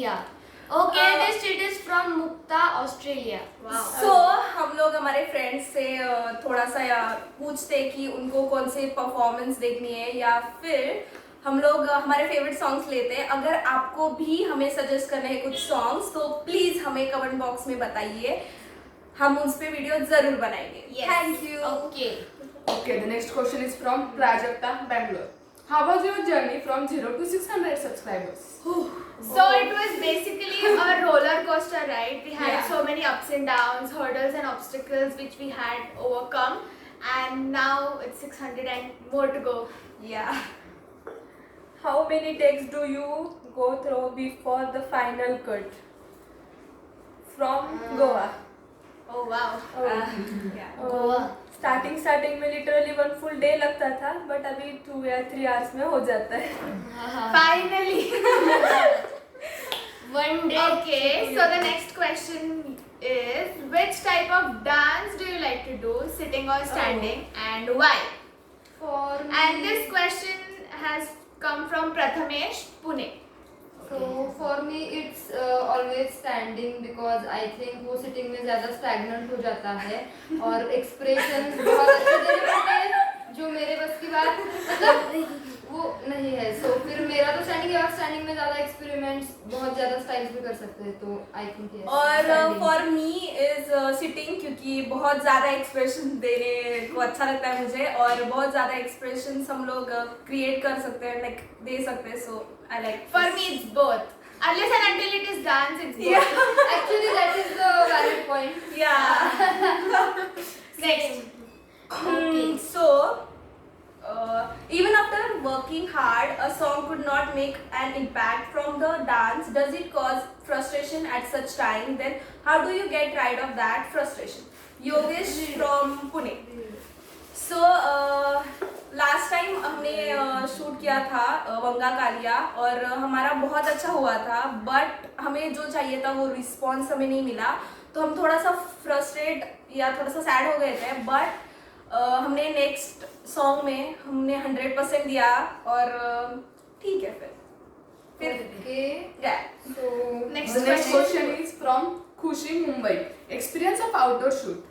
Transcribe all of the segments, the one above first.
India. Okay, this it is from Mukta, Australia. Wow. So हम लोग हमारे friends से थोड़ा सा पूछते कि उनको कौन से परफॉर्मेंस देखनी है या फिर हम लोग हमारे फेवरेट सॉन्ग्स लेते हैं. अगर आपको भी हमें सजेस्ट करने हैं कुछ सॉन्ग्स तो प्लीज हमें कमेंट बॉक्स में बताइए, हम उस पे वीडियो जरूर बनाएंगे. Thank you. Okay. Okay, the next question is from Prajakta, Bangalore. How was your journey from 0 to 600 subscribers? So it was basically a roller coaster ride. We had so many ups and downs, hurdles and obstacles which we had overcome, and now it's 600 and more to go. Yeah. How many takes do you go through before the final cut? From Goa. Oh wow. Goa. Starting में literally 1 full day लगता था, but अभी 2 या 3 hours में हो जाता है. Finally. One day. Okay, so the next question is, which type of dance do you like to do, sitting or standing, and why? For me. And this question has come from Prathamesh, Pune. So for me it's always standing because I think वो sitting में ज़्यादा stagnant हो जाता है और expressions बहुत अच्छे देने पड़ते हैं जो मेरे बस की बात मतलब वो नहीं है. So फिर मेरा तो standing है और standing में ज़्यादा experiments बहुत ज़्यादा styles भी कर सकते हैं तो I think yes. और फॉर मी इज सिटिंग, क्योंकि बहुत ज़्यादा एक्सप्रेशन देने को अच्छा लगता है मुझे और बहुत ज़्यादा एक्सप्रेशन हम लोग क्रिएट कर सकते हैं, लाइक दे सकते हैं. So I like For me, it's both. Unless and until it is dance, it's both. Actually that is the valid point. Next. So even after working hard, a song could not make an impact from the dance. Does it cause frustration at such time? Then how do you get rid of that frustration? Yogesh from Pune. So last time हमने shoot किया था वंगा कालिया और हमारा बहुत अच्छा हुआ था, but हमें जो चाहिए था वो रिस्पॉन्स हमें नहीं मिला, तो हम थोड़ा सा फ्रस्ट्रेट या थोड़ा सा सैड हो गए थे. बट हमने नेक्स्ट सॉन्ग में हमने 100% दिया और ठीक है. फिर Okay. So Next The next question. question is from Khushi, Mumbai. Experience of outdoor shoot.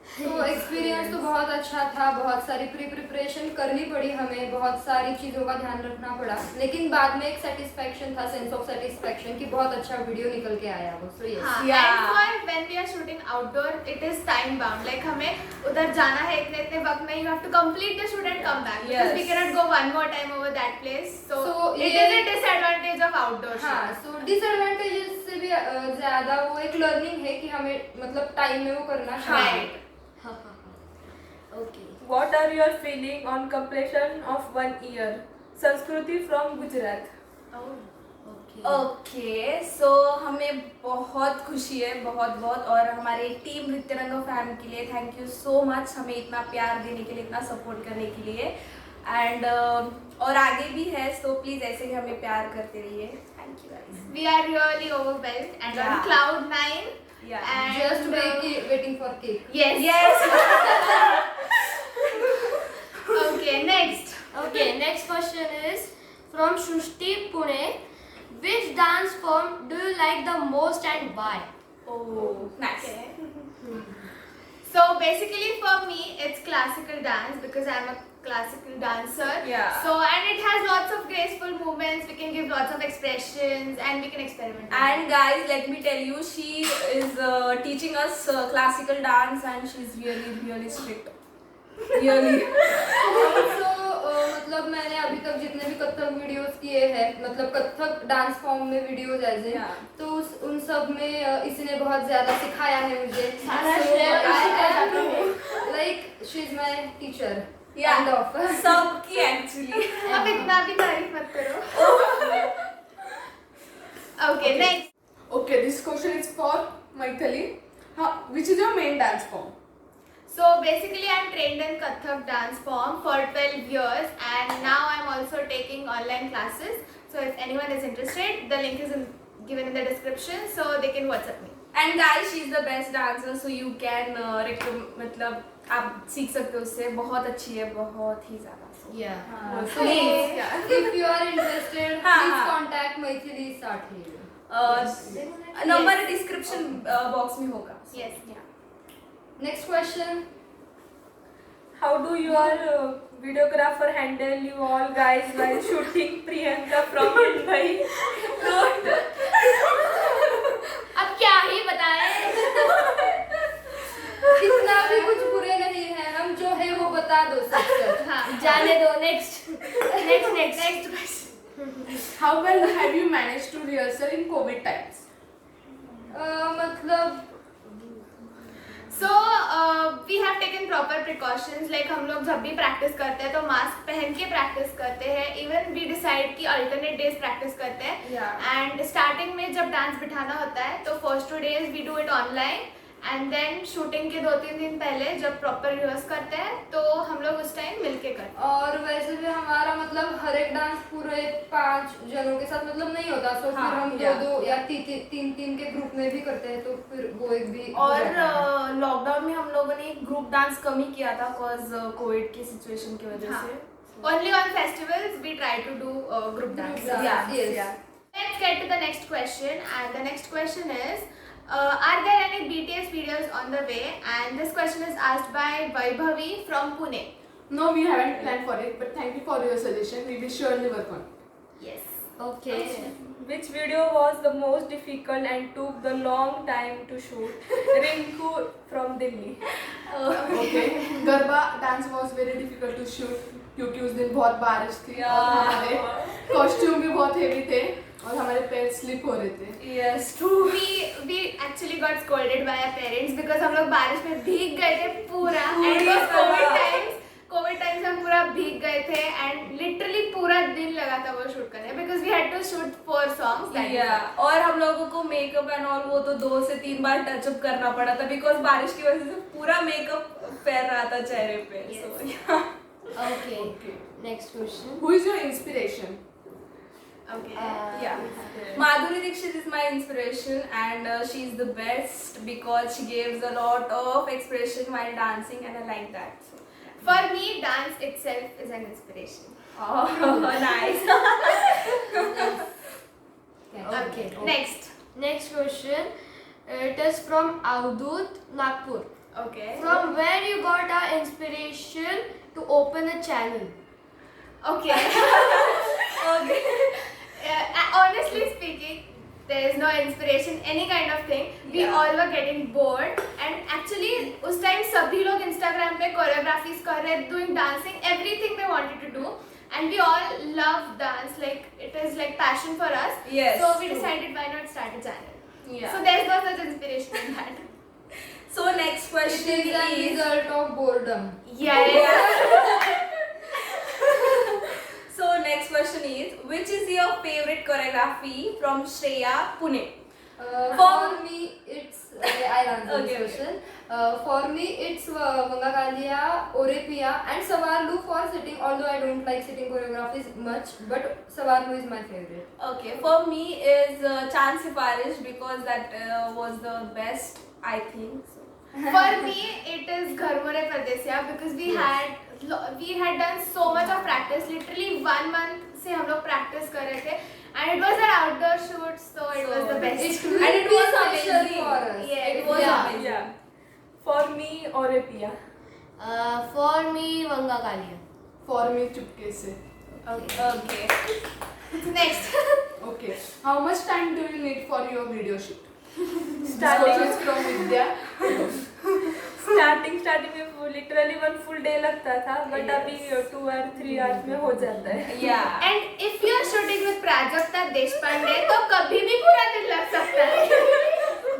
तो एक्सपीरियंस तो बहुत अच्छा था. बहुत सारी प्रिपरेशन करनी पड़ी हमें, बहुत सारी चीज़ों का ध्यान रखना पड़ा, लेकिन बाद में एक सेटिस्फैक्शन था, सेंस ऑफ सेटिस्फैक्शन कि बहुत अच्छा वीडियो निकल के आया वो. So yes. हाँ, and for when we are shooting outdoor, it is time bound. Like हमें उधर जाना है इतने वक्त में, you have to complete the shoot and come back. Because we cannot go one more time over that place. So it is a disadvantage of outdoor shoot. हाँ, सो disadvantages से भी ज़्यादा वो एक लर्निंग है कि हमें मतलब टाइम में वो करना चाहिए. Right. Okay. What are your feeling on completion of 1 year? Sanskruti from Gujarat. Oh. Okay. Okay, so हमें बहुत खुशी है, बहुत और हमारे टीम नृत्यरंग फैम के लिए थैंक यू सो मच, हमें इतना प्यार देने के लिए, इतना सपोर्ट करने के लिए. एंड और आगे भी है, सो प्लीज ऐसे ही हमें प्यार करते रहिए. Thank you guys. We are really overwhelmed and on Yeah. cloud 9. Yeah. And Just waiting for cake. Yes. Okay, next. Okay, next question is from Shushti, Pune. Which dance form do you like the most and why? Oh, nice. So basically for me it's classical dance because I'm a classical dancer. Yeah. So and it has lots of graceful movements, we can give lots of expressions and we can experiment. And guys, let me tell you, she is teaching us classical dance and she's really strict. Really. Also, मतलब मैंने अभी तक जितने भी Kathak videos किए हैं, मतलब Kathak dance form में वीडियोस ऐसे, तो उन सब में इसने बहुत ज़्यादा सिखाया है मुझे. Like she is my teacher. Kind of सबकी एक्चुअली. अब इतना भी तारीफ मत करो. Okay, next. Okay, this question is for Maithili. Which is your main dance form? So basically I'm trained in Kathak dance form for 12 years and now I'm also taking online classes. So if anyone is interested, the link is given in the description so they can WhatsApp me. And guys, she is the best dancer, so you can मतलब आप सीख सकते हो उससे. बहुत अच्छी है, बहुत ही ज़्यादा. Yeah. So, Please. yeah. If you are interested, हाँ, please हाँ. contact Maithili Sathi. Number description box में होगा. Yes. Next question. How do your videographer handle you all guys while shooting Priyanka from Mumbai? अब क्या ही बताएं. इतना भी कुछ बुरे नहीं है, हम जो है वो बता दो सच. हाँ. जाने दो. Next question. How well have you managed to rehearsal in COVID times? मतलब So we have taken proper precautions. Like हम लोग जब भी प्रैक्टिस करते हैं तो मास्क पहन के प्रैक्टिस करते हैं. Even we decide कि alternate days प्रैक्टिस करते हैं. Yeah. And starting में जब डांस बिठाना होता है तो first 2 days we do it online. And then shooting के 2-3 दिन पहले जब proper rehearse करते हैं तो हम लोग उस टाइम मिलके करते हैं. और वैसे भी हमारा मतलब हर एक डांस पूरे 5 जनों के साथ मतलब नहीं होता, तो फिर हम yeah. 2 या 3 के ग्रुप में भी करते हैं, तो फिर वो एक भी हो और जाता है. लॉकडाउन में हम लोगों ने ग्रुप डांस कम ही किया था cause कोविड की सिचुएशन की वजह हाँ. से. Only on festivals we try to do group dance. Group dance, yes. Yeah. Let's get to the next question, and the next question is, are there any BTS videos on the way? And this question is asked by Vaibhavi from Pune. No, we haven't planned for it, but thank you for your suggestion. We will surely work on it. Yes. Okay. Which video was the most difficult and took the long time to shoot? Rinku from Delhi. Okay. Garba dance was very difficult to shoot क्योंकि उस दिन बहुत बारिश थी और हमारे costume भी बहुत हेवी थे और हमारे पैर स्लिप हो रहे थे. Yes, true. We actually got scolded by our parents because हम लोग बारिश में भीग गए थे पूरा. And it पूरी was तरह. COVID times हम पूरा भीग गए थे and literally पूरा दिन लगा था वो शूट करने because we had to shoot 4 songs. that is all. और हम लोगों को मेकअप एंड ऑल वो तो 2 से 3 बार टचअप करना पड़ा था बिकॉज बारिश की वजह से पूरा मेकअप फैल रहा था चेहरे पे. Yes. Okay. Next question. Who is your inspiration? Okay. Yeah. Madhuri Dixit is my inspiration and she is the best because she gives a lot of expression while dancing and I like that. So. For me, dance itself is an inspiration. Oh, nice. Okay. Next. Next question. It is from Avdut Nagpur. Okay. From where you got our inspiration to open a channel? Okay. Okay. Honestly speaking, there is no inspiration, any kind of thing. We all were getting bored, and actually, उस time सभी लोग Instagram पे choreographies कर रहे, doing dancing, everything they wanted to do, and we all love dance. Like it is like passion for us. Yes, So we true. decided why not start a channel. Yeah. So there's no such inspiration in that. So next It question is a is. result of boredom. Yes. So next question is, which is your favorite choreography from Shreya Pune? For me, it's I'll answer Okay, this question. For me, it's Vanga Kalia, Orepia, and Savarlu for sitting. Although I don't like sitting choreographies much, but Savarlu is my favorite. Okay, for me is Chand Siparish because that was the best, I think. So. For me, it is Gharmore Pardesiya because we had done so much of practice. Literally 1 month से हम लोग practice कर रहे थे, and it was an outdoor shoot, so it was the best. It And will it be was special amazing. for us. Yeah, It was Yeah. amazing. Yeah. For me, Orepia. For me, Vanga Kalia. For me, चुपके से. Okay. Next. Okay. How much time do you need for your video shoot? Starting This from Vidya. starting में literally 1 full day लगता था, but अभी 2 or 3 hours में हो जाता है. Yeah. And if you are shooting with Prajakta Deshpande, तो कभी भी पूरा दिन लग सकता है.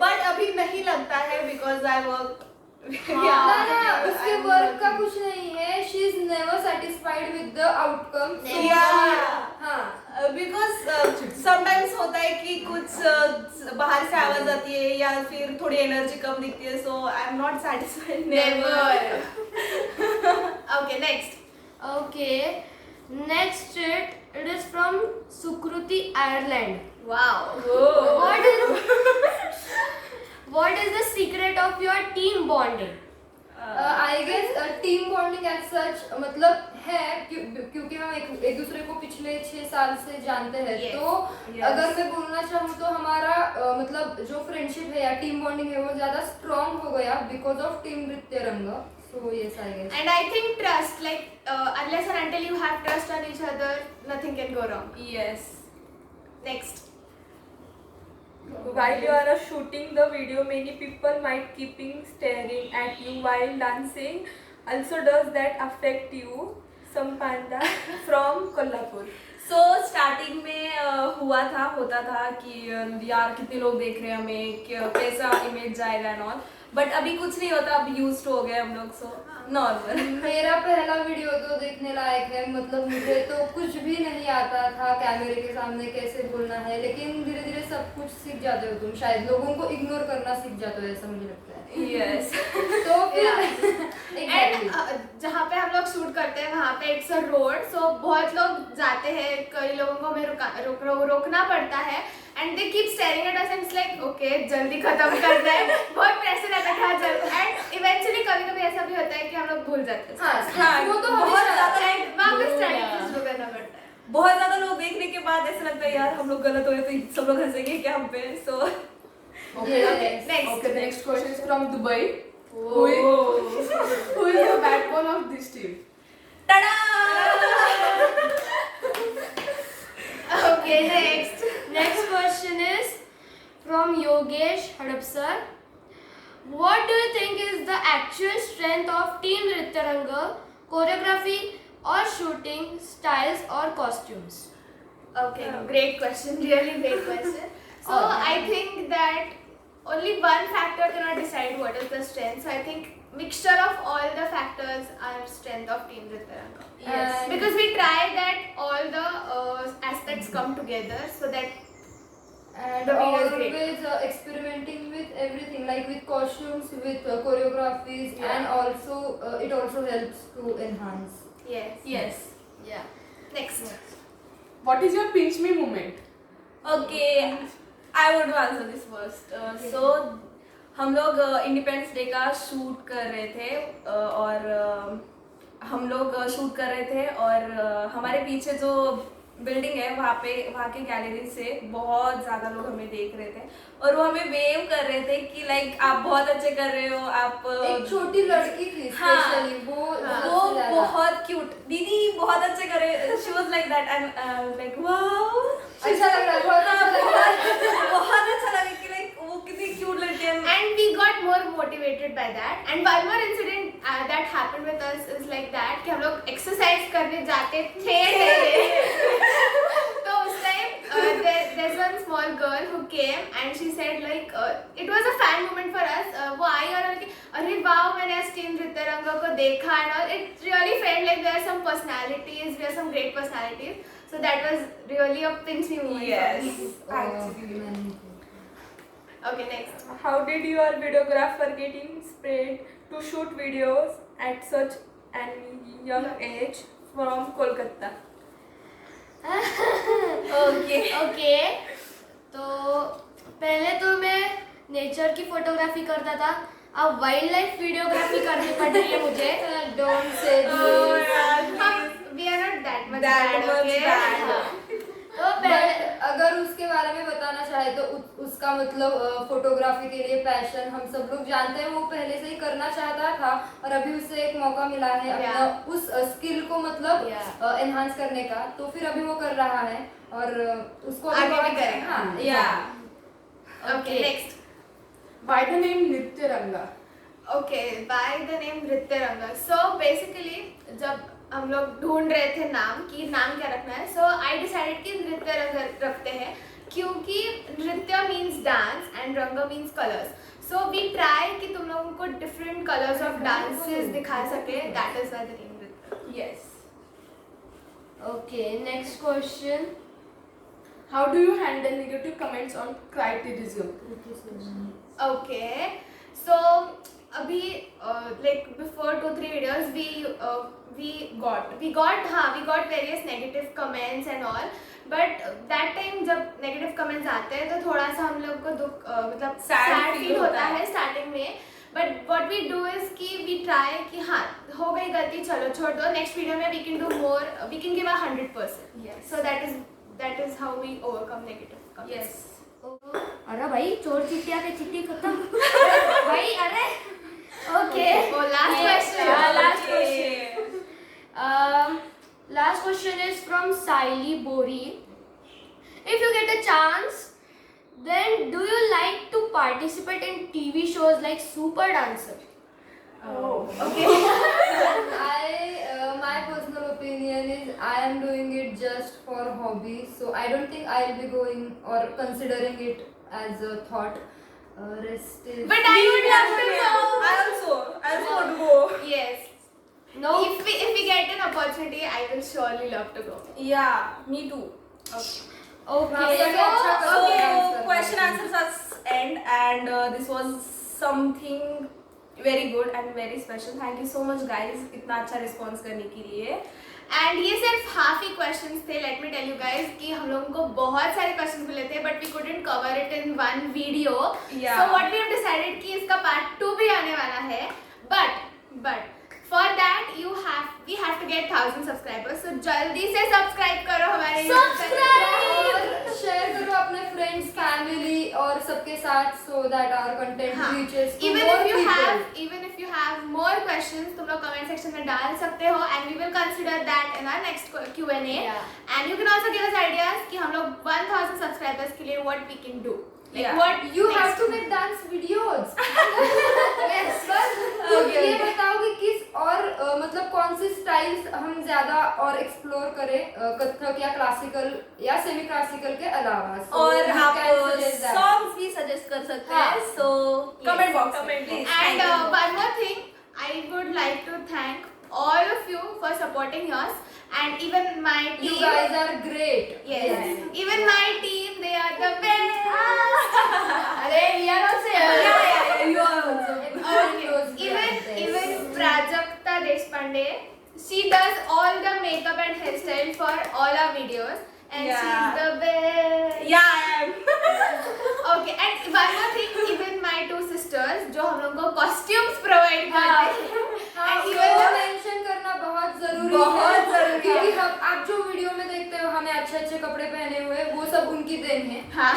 But अभी नहीं लगता है because I work. ना उसके वर्क का कुछ नहीं है. She is never satisfied with the outcome. So Yeah. हाँ. Because sometimes होता है कि कुछ बाहर से आवाज आती है या फिर थोड़ी एनर्जी कम दिखती है, so I'm not satisfied. Never. Okay, next. Okay. Next it is from Sukruti, Ireland. Wow. What is the secret of your team bonding? I guess team bonding as such मतलब है क्योंकि हम एक दूसरे को पिछले 6 साल से जानते हैं Yes. तो Yes. अगर मैं बोलना चाहूँ तो हमारा मतलब जो फ्रेंडशिप है या टीम बॉन्डिंग है वो ज्यादा स्ट्रांग हो गया because of team Nritya Rang so yes I guess And I think trust, like unless and until you have trust on each other, nothing can go wrong. Yes. Next. While you are shooting the video, many people might keeping staring at you while dancing. Also, does that affect you? Sampanda from Kolhapur. So starting में होता था कि यार कितने लोग देख रहे हैं हमें कैसा इमेज जाएगा एंड ऑल बट अभी कुछ नहीं होता अब यूज्ड हो गए हम लोग सो नॉर्मल मेरा पहला वीडियो तो देखने लायक है मतलब मुझे तो कुछ भी नहीं आता था कैमरे के सामने कैसे बोलना है लेकिन धीरे धीरे सब कुछ सीख जाते हो तुम शायद लोगों को इग्नोर करना सीख जाते हो ऐसा मुझे लगता है यस तो फिर And जहाँ पे हम लोग शूट करते हैं वहाँ पे इट्स अ रोड सो बहुत लोग जाते हैं कई लोगों को हमें रोकना पड़ता है and they keep staring at us and it's like okay जल्दी खत्म कर दे बहुत प्रेशर रहता है हाँ जल्दी एंड इवेंचुअली कभी कभी ऐसा भी होता है कि हम लोग भूल जाते हैं हाँ वो तो बहुत हमेशा ज्यादा वापस स्टार्टिंग से शुरू करना पड़ता है बहुत ज्यादा लोग देखने के बाद ऐसा लगता है यार हम लोग गलत हो गए तो सब लोग हंसेंगे क्या हम पे सो Okay. Yes. Next. Okay. The next question is from Dubai. Who is the backbone of this team? tada Okay, next. Next question is from Yogesh Hadapsar. What do you think is the actual strength of Team Nrityaranga, choreography or shooting styles or costumes? Okay, great question. Really great question. So I think that only one factor cannot decide what is the strength. So I think mixture of all the factors are strength of Team Nrityaranga. Yes. Because we try that all the aspects come together so that and The video is great. always experimenting with everything like with costumes with choreographies Yeah. and also it also helps to enhance yes. Yeah. Next. What is your pinch me moment? Okay, I want to answer this first. So हम लोग independence day का shoot कर रहे थे और हम लोग shoot कर रहे थे और हमारे पीछे जो बिल्डिंग है वहाँ के गैलरी से बहुत ज़्यादा लोग हमें देख रहे थे और वो हमें वेव कर रहे थे कि लाइक आप बहुत अच्छे कर रहे हो आप एक छोटी लड़की थी हाँ, स्पेशली वो वो बहुत क्यूट दीदी बहुत अच्छे कर रहे she was like that and like wow अच्छा लग रहा है बहुत अच्छा लग रहा है बहुत अच्छा लगा कि लाइक वो कितनी क्यूट लड़की है And we got more motivated by that. And one more incident that happened with us is like that कि हम लोग exercise करने जाते थे तो उस time there's one small girl who came and she said like it was a fan moment for us. वो आई और बोली अरे वाओ मैंने आज टीम नृत्यरंग को देखा and all. It really felt like there are some personalities, there are some great personalities. So that was really a pinch me moment. for me. Yes. Okay, next. How did your videographer get inspired to shoot videos at such an young age from Kolkata? Okay तो पहले तो मैं nature की photography करता था अब wild life videography करनी पड़ रही है मुझे don't say We are not that much That bad, much okay? bad. हाँ. तो पहले बट अगर उसके बारे में बताना चाहे तो उसका मतलब फोटोग्राफी के लिए पैशन हम सब लोग जानते हैं वो पहले से ही करना चाहता था और अभी उसे एक मौका मिला है अपना उस स्किल को मतलब एनहांस करने का तो फिर अभी वो कर रहा है और उसको अभी आगे भी बहुत- करेगा। हाँ Yeah. Okay, next. By the name Nrityaranga. Okay, by the name Nrityaranga. So basically जब हम लोग ढूंढ रहे थे नाम कि नाम क्या रखना है सो आई डिसाइडेड कि नृत्यरंग रखते हैं क्योंकि nritya means dance and rang means colours so we try कि तुम लोगों को डिफरेंट कलर्स ऑफ डांसेस दिखा सके that is why the name नृत्य Yes. Okay next question How do you handle negative comments on criticism? Okay, so अभी like before 2-3 videos we got various negative comments and all but that time जब negative comments आते हैं तो थोड़ा सा हम लोग को दुख मतलब Sad sad feel feel होता होता है। है starting में But what we do is कि we try कि हाँ हो गई गलती चलो छोड़ दो, next video में we can do more, we can give 100%. Yes. So that is how we overcome negative comments. Yes. अरे भाई चोर चिट्टिया के चिट्ठी खत्म भाई अरे okay Oh, last question. last question. Last question is from Saili Bori. If you get a chance, then do you like to participate in TV shows like Super Dancer? My personal opinion is I am doing it just for hobby, so I don't think I'll be going or considering it as a thought. Rest is. But I would love to know. I also want to go. Yes. No. If we get an opportunity, I will surely love to go. Yeah, me too. Okay. So question answers us end, and this was something very good and very special. Thank you so much guys इतना अच्छा response करने के लिए. And ये सिर्फ half ही questions थे. Let me tell you guys कि हम लोगों को बहुत सारे questions मिले थे, but we couldn't cover it in one video. Yeah. So what we have decided कि इसका part 2 भी आने वाला है. But for that we have to get 1000 subscribers. So जल्दी से subscribe करो हमारे और शेयर करो अपने फ्रेंड्स, फैमिली और सबके साथ, so that our content हाँ. reaches to Even more if you people. have more questions, तुम लोग comment section में डाल सकते हो, and we will consider that in our next Q&A. Yeah. And you can also give us ideas कि हम लोग 1000 subscribers के लिए what we can do. Like Yeah. what You next. have to make dance videos. Yes. बस तुम ये बताओ कि किस और मतलब कौन सी स्टाइल्स हम ज्यादा और एक्सप्लोर करें, कथक या क्लासिकल या सेमी क्लासिकल के अलावा. So और you आप can suggest that. songs भी suggest कर सकते हैं. हाँ. So comment box में comment please. And Thank you. one more thing, I would like to thank all of you for supporting us, and even my team. You guys are great. Yes. Even my team, they are the best. अरे we are also here. Yeah, you are also. Everyone knows we are best. Even Prajakta Deshpande, she does all the makeup and hairstyle for all our videos, and Yeah. she's the best. Yeah, I am. Okay, and one more thing, even my two sisters, जो हम लोगों को costumes provide करते हैं, हाँ, and वो even mention करना बहुत जरूरी बहुत है, जरूरी क्योंकि है. हम आप जो वीडियो में देखते हो हमें अच्छे अच्छे कपड़े पहने हुए, वो सब उनकी देन है. हाँ,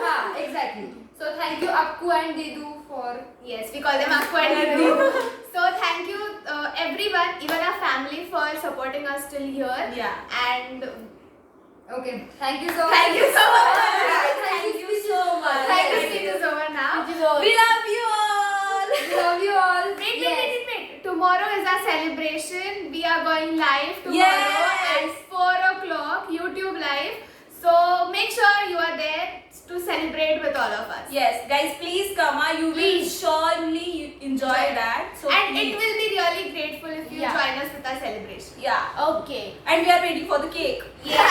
हाँ, exactly. So thank you Akku and Didu for. yes, we call them Akku and Didu. So thank you everyone, even our family, for supporting us till here. Yeah. And Okay, thank you so much. Thank you so much. Thank you so much. thank you, it is over now. We love you all. We love you all. Wait. Tomorrow is our celebration. We are going live tomorrow Yes. at 4 o'clock, YouTube live. So make sure you are there to celebrate with all of us. Yes, guys, please come. You will Please. surely enjoy that. So And please. it will be really grateful if you Yeah. join us with our celebration. Yeah. Okay. And we are waiting for the cake. Yeah.